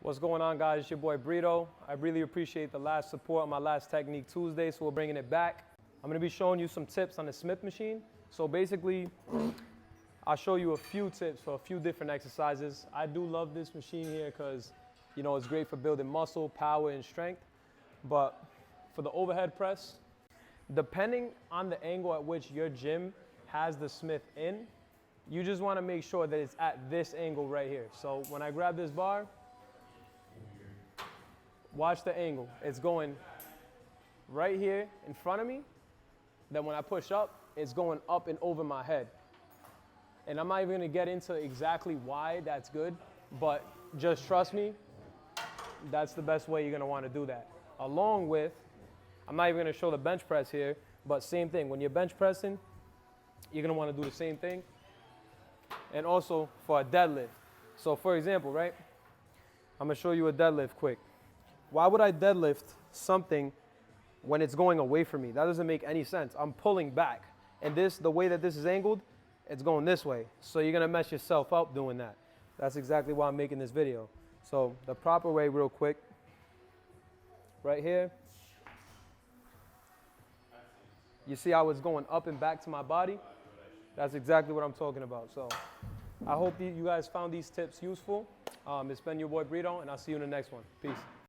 What's going on, guys? It's your boy Breeto. I really appreciate the last support on my last Technique Tuesday, so we're bringing it back. I'm gonna be showing you some tips on the Smith machine. So basically, I'll show you a few tips for a few different exercises. I do love this machine here because, you know, it's great for building muscle, power, and strength. But for the overhead press, depending on the angle at which your gym has the Smith in, you just wanna make sure that it's at this angle right here. So when I grab this bar, watch the angle. It's going right here in front of me. Then when I push up, it's going up and over my head. And I'm not even gonna get into exactly why that's good, but just trust me, that's the best way you're gonna wanna do that. Along with, I'm not even gonna show the bench press here, but same thing. When you're bench pressing, you're gonna wanna do the same thing. And also for a deadlift. So for example, right? I'm gonna show you a deadlift quick. Why would I deadlift something when it's going away from me? That doesn't make any sense. I'm pulling back. And this, the way that this is angled, it's going this way. So you're gonna mess yourself up doing that. That's exactly why I'm making this video. So the proper way, real quick, right here. You see how it's going up and back to my body? That's exactly what I'm talking about. So I hope you guys found these tips useful. It's been your boy Breeto, and I'll see you in the next one. Peace.